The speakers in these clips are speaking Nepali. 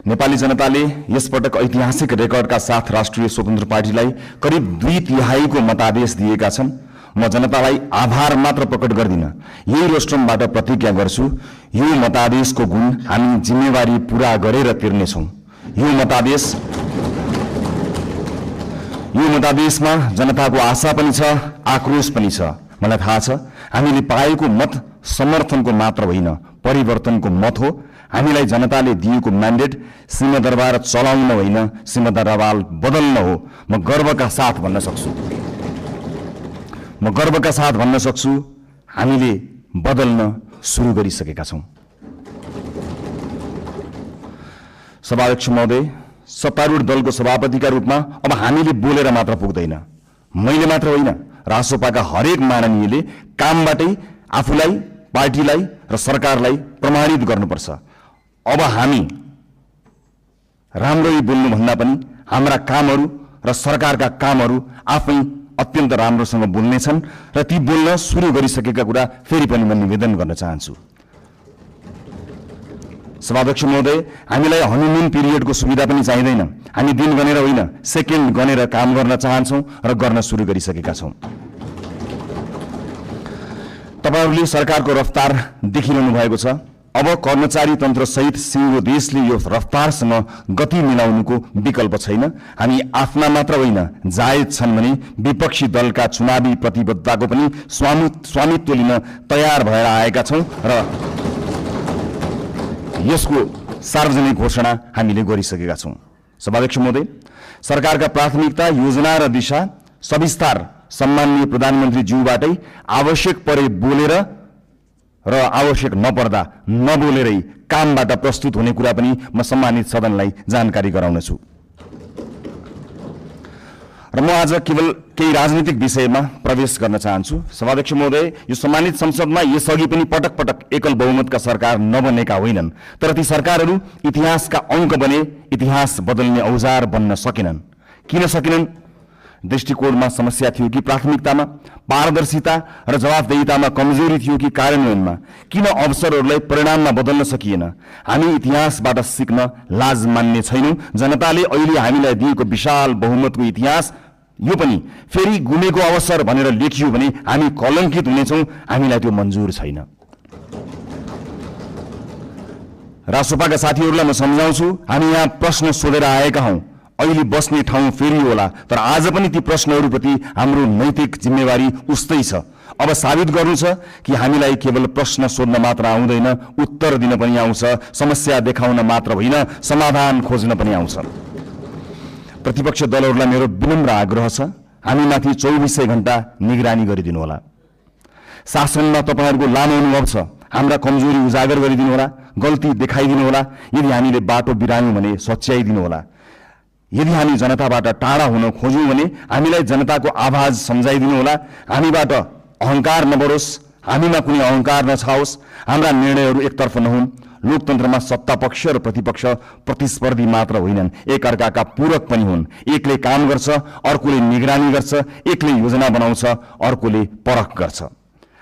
नेपाली जनताले यसपटक ऐतिहासिक रेकर्डका साथ राष्ट्रिय स्वतन्त्र पार्टीलाई करिब 2/3 को मतादेश दिएका छन्। म जनतालाई आभार मात्र प्रकट गर्दिन, यही रोस्ट्रमबाट प्रतिज्ञा गर्छु, यो मतादेशको गुण हामी जिम्मेवारी पूरा गरेर तिर्नेछौँ। यो मतादेशमा जनताको आशा पनि छ, आक्रोश पनि छ। मलाई थाहा छ हामीले पाएको मत समर्थनको मात्र होइन, परिवर्तनको मत हो। हामीलाई जनताले दिएको म्यान्डेट सिंहदरबार चलाउन होइन, सिंहदरबार बदल्न हो। म गर्वका साथ भन्न सक्छु हामीले बदल्न सुरु गरिसकेका छौं। सभाध्यक्ष महोदय, सत्तारूढ दलको सभापतिका रूपमा अब हामीले बोलेर मात्र पुग्दैन। मैले मात्र होइन, रासोपाका हरेक माननीयले कामबाटै आफूलाई, पार्टीलाई र सरकारलाई प्रमाणित गर्नुपर्छ। अब हामी राम्ररी बोल्नु भन्दा पनि हाम्रा कामहरू र सरकारका कामहरू आफै अत्यन्त राम्रोसँग बोल्नेछन् र ती बोल्न सुरु गरिसकेका कुरा फेरि पनि म निवेदन गर्न चाहन्छु। सभाध्यक्ष महोदय, हामीलाई हनीमुन पिरियडको सुविधा पनि चाहिँदैन। हामी दिन गनेर होइन, सेकेन्ड गनेर काम गर्न चाहन्छौँ र गर्न सुरु गरिसकेका छौँ। तपाईहरूले सरकारको रफ्तार देखिरहनु भएको छ। अब कर्मचारी तन्त्र सहित सिङ्गो देशले यो रफ्तारसँग गति मिलाउनुको विकल्प छैन। हामी आफ्ना मात्र होइन, जायज छन् भने विपक्षी दलका चुनावी प्रतिबद्धताको पनि स्वामित्व लिन तयार भएर आएका छौं र यसको सार्वजनिक घोषणा हामीले गरिसकेका छौं। सभाध्यक्ष महोदय, सरकारका प्राथमिकता, योजना र दिशा सविस्तार सम्माननीय प्रधानमन्त्री ज्यूबाटै आवश्यक परे बोलेर र आवश्यक नपर्दा नबोलेरै कामबाट प्रस्तुत हुने कुरा पनि म सम्मानित सदनलाई जानकारी गराउनेछु। र म आज केवल केही राजनीतिक विषयमा प्रवेश गर्न चाहन्छु। सभाध्यक्ष महोदय, यो सम्मानित संसदमा यसअघि पनि पटक पटक एकल बहुमतका सरकार नबनेका होइनन्, तर ती सरकारहरू इतिहासका अंक बने, इतिहास बदल्ने औजार बन्न सकेनन्। किन सकेनन्? दृष्टिकोणमा समस्या थियो कि प्राथमिकतामा, पारदर्शिता र जवाफदेहितामा कमजोरी थियो कि कार्यान्वयनमा? किन अवसरहरूलाई परिणाममा बदल्न सकिएन? हामी इतिहासबाट सिक्न लाज मान्ने छैनौं। जनताले अहिले हामीलाई दिएको विशाल बहुमतको इतिहास यो पनि फेरि गुमेको अवसर भनेर लेखियो भने हामी कलंकित हुनेछौं। हामीलाई त्यो मन्जुर छैन। रासोपाका साथीहरूलाई म सम्झाउँछु, हामी यहाँ प्रश्न सोधेर आएका हौं। अहिले बस्ने ठाउँ फेरि होला, तर आज पनि ती प्रश्नहरूप्रति हाम्रो नैतिक जिम्मेवारी उस्तै छ। अब साबित गर्नु छ कि हामीलाई केवल प्रश्न सोध्न मात्र आउँदैन, उत्तर दिन पनि आउँछ। समस्या देखाउन मात्र होइन, समाधान खोज्न पनि आउँछ। प्रतिपक्ष दलहरूलाई मेरो विनम्र आग्रह छ, हामीमाथि 24 घण्टा निगरानी गरिदिनु होला। शासनमा तपाईहरुको लामो अनुभव छ, हाम्रा कमजोरी उजागर गरिदिनु होला, गल्ती देखाइदिनु होला। यदि हामीले बाटो बिरायौं भने सच्याइदिनु होला। यदि हामी जनताबाट टाढा हुन खोज्यौं भने हामीलाई जनताको आवाज सम्झाइदिनु होला। हामीबाट अहंकार नबढोस्, हामीमा कुनै अहंकार नछाओस्, हाम्रा निर्णयहरू एकतर्फ नहुन्। लोकतन्त्रमा सत्ता पक्ष र प्रतिपक्ष प्रतिस्पर्धी मात्र होइनन्, एक अर्काका पूरक पनि हुन्। एकले काम गर्छ, अर्कोले निगरानी गर्छ, एकले योजना बनाउँछ, अर्कोले परख गर्छ।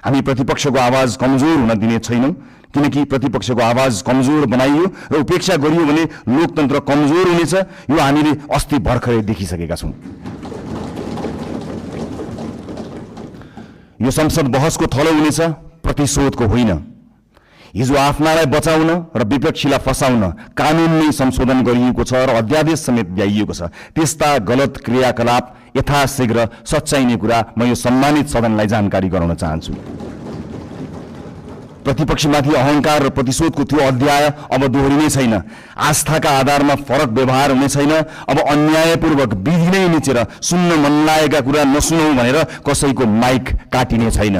हामी प्रतिपक्षको आवाज कमजोर हुन दिने छैनौं, किनकि प्रतिपक्षको आवाज कमजोर बनाइयो र उपेक्षा गरियो भने लोकतन्त्र कमजोर हुनेछ। यो हामीले अस्ति भर्खरै देखिसकेका छौं। यो संसद बहसको थलो हुनेछ, प्रतिशोधको होइन। हिजो आफ्नालाई बचाउन र विपक्षीलाई फसाउन कानूनमै संशोधन गरिएको छ र अध्यादेश समेत ल्याइएको छ। त्यस्ता गलत क्रियाकलाप यथाशीघ्र सच्याइने कुरा म यो सम्मानित सदनलाई जानकारी गराउन चाहन्छु। प्रतिपक्षमाथि अहंकार र प्रतिशोधको त्यो अध्याय अब दोहोरिने छैन। आस्थाका आधारमा फरक व्यवहार हुने छैन। अब अन्यायपूर्वक विधि नै निचेर सुन्न मन लागेका कुरा नसुनौ भनेर कसैको माइक काटिने छैन।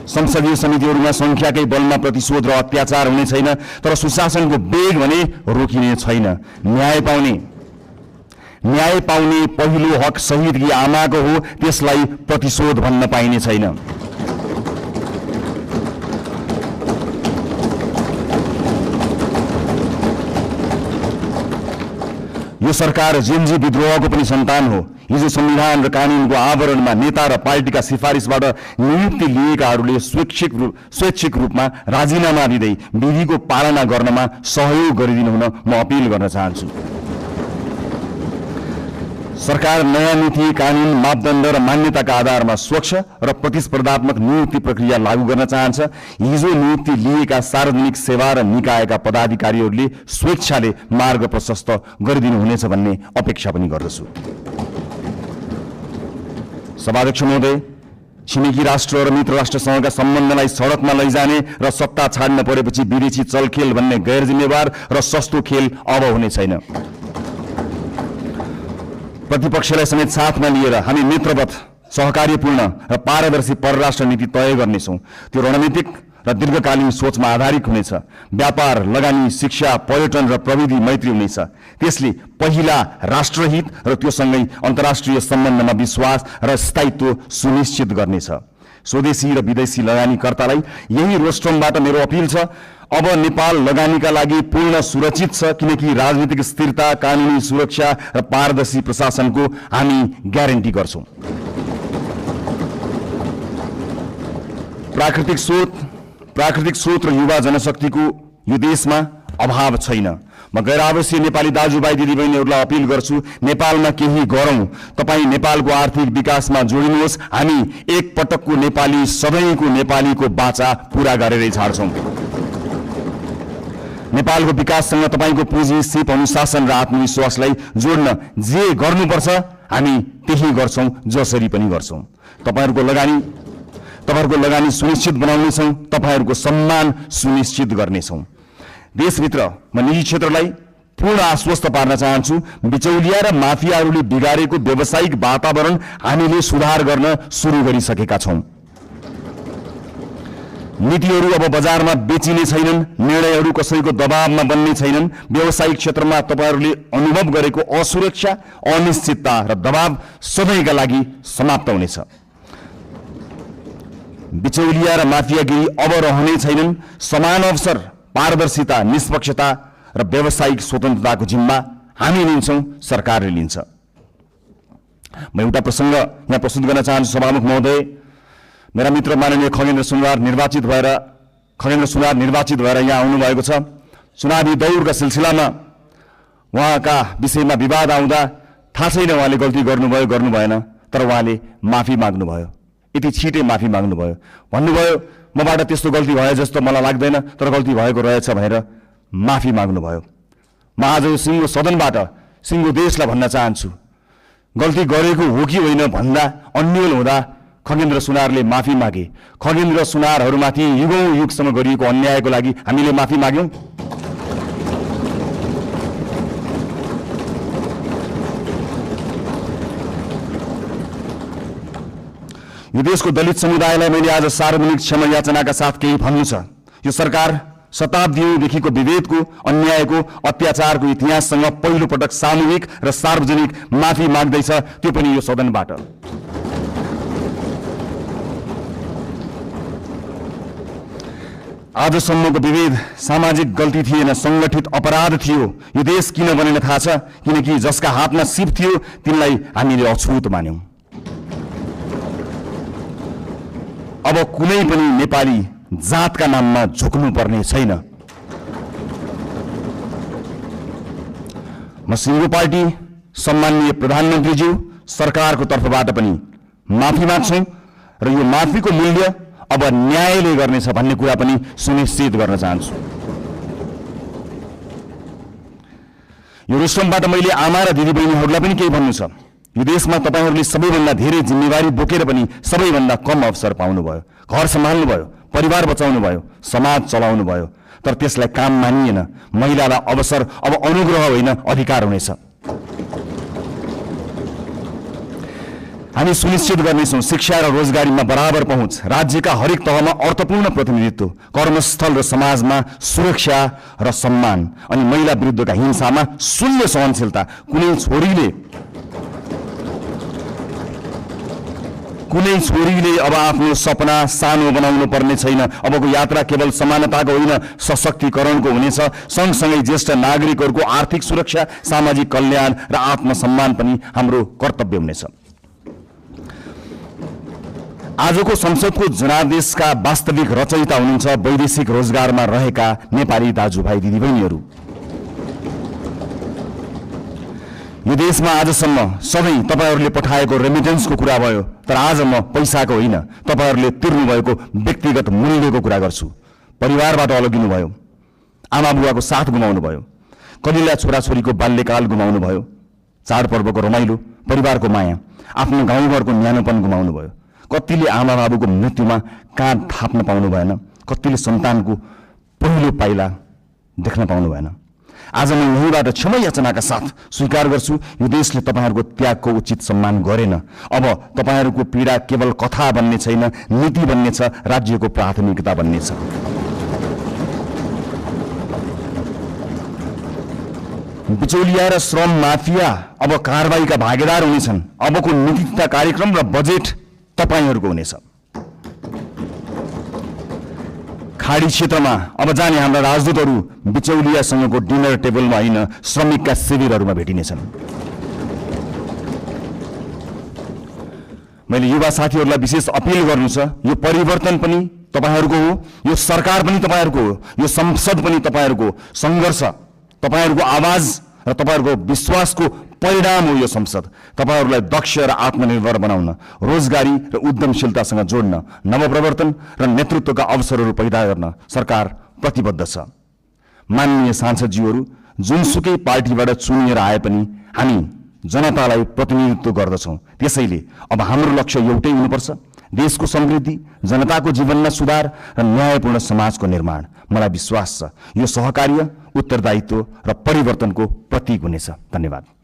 संसदीय समितिहरूमा संख्याकै बलमा प्रतिशोध र अत्याचार हुने छैन, तर सुशासनको वेग भने रोकिने छैन। न्याय पाउने पहिलो हक शहीदकी आमाको हो, त्यसलाई प्रतिशोध भन्न पाइने छैन। यो सरकार जेनजी विद्रोहको पनि सन्तान हो। हिजो संविधान र कानूनको आवरणमा नेता र पार्टीका सिफारिसबाट नियुक्ति लिएकाहरूले स्वैच्छिक रूपमा राजीनामा दिँदै विधिको पालना गर्नमा सहयोग गरिदिनु हुन म अपिल गर्न चाहन्छु। सरकार नयाँ नीति, कानून, मापदण्ड र मान्यताका आधारमा स्वच्छ र प्रतिस्पर्धात्मक नियुक्ति प्रक्रिया लागू गर्न चाहन्छ। हिजो नियुक्ति लिएका सार्वजनिक सेवा र निकायका पदाधिकारीहरूले स्वेच्छाले मार्ग प्रशस्त गरिदिनु हुनेछ भन्ने अपेक्षा पनि गर्दछु। सभाध्यक्ष महोदय, छिमेकी राष्ट्र र मित्र राष्ट्रसँगका सम्बन्धलाई सडकमा लैजाने र सत्ता छाड्न परेपछि विदेशी चलखेल भन्ने गैर जिम्मेवार र सस्तो खेल अब हुने छैन। प्रतिपक्षलाई समेत साथमा लिएर हामी मित्रवत, सहकार्यपूर्ण र पारदर्शी परराष्ट्र नीति तय गर्नेछौँ। त्यो रणनीतिक र दीर्घकालीन सोचमा आधारित हुनेछ। व्यापार, लगानी, शिक्षा, पर्यटन र प्रविधि मैत्री हुनेछ। त्यसले पहिला राष्ट्रहित र त्योसँगै अन्तर्राष्ट्रिय सम्बन्धमा विश्वास र स्थायित्व सुनिश्चित गर्नेछ। स्वदेशी र विदेशी लगानीकर्तालाई यही रोस्ट्रमबाट मेरो अपिल छ। अब नेपाल लगानीका लागि पूर्ण सुरक्षित छ, किनकि राजनीतिक स्थिरता, कानूनी सुरक्षा र पारदर्शी प्रशासनको हामी ग्यारेन्टी गर्छौं। प्राकृतिक स्रोत र युवा जनशक्तिको यो देशमा अभाव छैन। म गैर आवासीय नेपाली दाजुभाइ दिदीबहिनीहरूलाई अपिल गर्छु, नेपालमा केही गरौं। तपाईँ नेपालको आर्थिक विकासमा जोडिनुहोस्। हामी एक पटकको नेपाली, सधैँको नेपालीको बाचा पूरा गरेरै छाड्छौं। नेपालको विकाससँग तपाईँको पुँजी, सिप, अनुशासन र आत्मविश्वासलाई जोड्न जे गर्नुपर्छ हामी त्यही गर्छौं, जसरी पनि गर्छौं। तपाईहरुको लगानी सुनिश्चित बनाउनेछौं, तपाईहरुको सम्मान सुनिश्चित गर्नेछौं। देशभित्र म निजी क्षेत्रलाई पूर्ण आश्वस्त पार्न चाहन्छु। बिचौलिया र माफियाहरूले बिगारेको व्यावसायिक वातावरण हामीले सुधार गर्न सुरु गरिसकेका छौं। नीतिहरू अब बजारमा बेचिने छैनन्, निर्णयहरू कसैको दबावमा बन्ने छैनन्। व्यावसायिक क्षेत्रमा तपाईहरुले अनुभव गरेको असुरक्षा, अनिश्चितता र दबाव सधैँका लागि समाप्त हुनेछ। बिचौलिया र माफियागिरी अब रहने छैनन्। समान अवसर, पारदर्शिता, निष्पक्षता र व्यावसायिक स्वतन्त्रताको जिम्मा हामी लिन्छौं, सरकारले लिन्छ। म एउटा प्रसंग यहाँ प्रस्तुत गर्न चाहन्छु। सभामुख महोदय, मेरा मित्र माननीय खगेन्द्र सुनवार निर्वाचित भएर यहाँ आउनु भएको छ। चुनावी दौडका सिलसिलामा उहाँका विषयमा विवाद आउँदा थाहा छैन उहाँले गल्ती गर्नुभयो गर्नु भएन, तर उहाँले माफी माग्नुभयो। यति छिटै माफी माग्नुभयो। भन्नुभयो मबाट त्यस्तो गल्ती भयो जस्तो मलाई लाग्दैन, तर गल्ती भएको रहेछ भनेर माफी माग्नुभयो। म आज यो सिङ्गो सदनबाट सिङ्गो देशलाई भन्न चाहन्छु, गल्ती गरेको हो कि होइन भन्दा अन्यल हुँदा खगेन्द्र सुनारले माफी मागे। खगेन्द्र सुनारहरूमाथि युगौं युगसम्म गरिएको अन्यायको लागि हामीले माफी माग्यौं। यो देशको दलित समुदायलाई मैले आज सार्वजनिक क्षमा याचनाका साथ केही भन्नु छ। यो सरकार शताब्दीदेखिको विभेदको, अन्यायको, अत्याचारको इतिहाससँग पहिलो पटक सामूहिक र सार्वजनिक माफी माग्दैछ, त्यो पनि यो सदनबाट। आजसम्मको विभेद सामाजिक गल्ती थिएन, संगठित अपराध थियो। यो देश किन बनेन थाहा छ? किनकि जसका हातमा सिप थियो तिनलाई हामीले अछुत मान्यौं। अब कुनै पनि नेपाली जातका नाममा झुक्नु पर्ने छैन। म सिङ्गो पार्टी, सम्माननीय प्रधानमन्त्रीज्यू, सरकारको तर्फबाट पनि माफी माग्छौं र यो माफीको मूल्य अब न्यायले गर्नेछ भन्ने कुरा पनि सुनिश्चित गर्न चाहन्छु। यो रोस्ट्रमबाट मैले आमा र दिदीबहिनीहरूलाई पनि केही भन्नु छ। यो देशमा तपाईहरुले सबैभन्दा धेरै जिम्मेवारी बोकेर पनि सबैभन्दा कम अवसर पाउनुभयो। घर सम्हाल्नुभयो, परिवार बचाउनुभयो, समाज चलाउनुभयो, तर त्यसलाई काम मानिएन। महिलालाई अवसर अब अनुग्रह होइन, अधिकार हुनेछ। हामी सुनिश्चित गर्नेछौं शिक्षा र रोजगारीमा बराबर पहुँच, राज्यका हरेक तहमा अर्थपूर्ण प्रतिनिधित्व, कर्मस्थल र समाजमा सुरक्षा र सम्मान, अनि महिला विरुद्धका हिंसामा शून्य सहनशीलता। कुनै कुनै छोरीले अब आफ्नो सपना सानो बनाउनु पर्ने छैन। अबको यात्रा केवल समानताको होइन, सशक्तिकरणको हुनेछ। सँगसँगै ज्येष्ठ नागरिकहरूको आर्थिक सुरक्षा, सामाजिक कल्याण र आत्मसम्मान पनि हाम्रो कर्तव्य हुनेछ। आजको संसदको जनादेशका वास्तविक रचयिता हुनुहुन्छ वैदेशिक रोजगारमा रहेका नेपाली दाजुभाइ दिदीबहिनीहरू। यो देशमा आजसम्म सधैँ तपाईहरूले पठाएको रेमिटेन्सको कुरा भयो, तर आज म पैसाको होइन, तपाईहरूले तिर्नुभएको व्यक्तिगत मूल्यको कुरा गर्छु। परिवारबाट अलगिनु भयो, आमा बुवाको साथ गुमाउनु भयो, कलिला छोराछोरीको बाल्यकाल गुमाउनु भयो, चाडपर्वको रमाइलो, परिवारको माया, आफ्नो गाउँघरको न्यानोपन गुमाउनु भयो। कतिले आमा बाबुको मृत्युमा काँध थाप्न पाउनु भएन, कतिले सन्तानको पहिलो पाइला देख्न पाउनु भएन। आज म यहीँबाट क्षमा याचनाका साथ स्वीकार गर्छु, यो देशले तपाईहरूको त्यागको उचित सम्मान गरेन। अब तपाईहरूको पीडा केवल कथा बन्ने छैन, नीति बन्ने छ, राज्यको प्राथमिकता बन्ने छ। बिचौलिया र श्रम माफिया अब कारबाहीका भागीदार हुनेछन्। अबको नीति तथा कार्यक्रम र बजेट तपाईहरूको हुनेछ। खाडी क्षेत्रमा अब जाने हाम्रा राजदूतहरू बिचौलियासँगको डिनर टेबलमा होइन, श्रमिकका शिविरहरूमा भेटिनेछन्। मैले युवा साथीहरूलाई विशेष अपिल गर्नु छ, यो परिवर्तन पनि तपाईहरूको हो, यो सरकार पनि तपाईहरूको हो, यो संसद पनि तपाईहरूको, सङ्घर्ष, तपाईहरूको आवाज र तपाईहरूको विश्वासको परिणाम हो यो संसद। तपाईहरूलाई दक्ष र आत्मनिर्भर बनाउन, रोजगारी र उद्यमशीलतासँग जोड्न, नवप्रवर्तन र नेतृत्वका अवसरहरू पैदा गर्न सरकार प्रतिबद्ध छ। माननीय सांसदज्यूहरू, जुनसुकै पार्टीबाट चुनिएर आए पनि हामी जनतालाई प्रतिनिधित्व गर्दछौँ। त्यसैले अब हाम्रो लक्ष्य एउटै हुनुपर्छ, देशको समृद्धि, जनताको जीवनमा सुधार र न्यायपूर्ण समाजको निर्माण। मलाई विश्वास छ यो सहकार्य, उत्तरदायित्व र परिवर्तनको प्रतीक हुनेछ। धन्यवाद।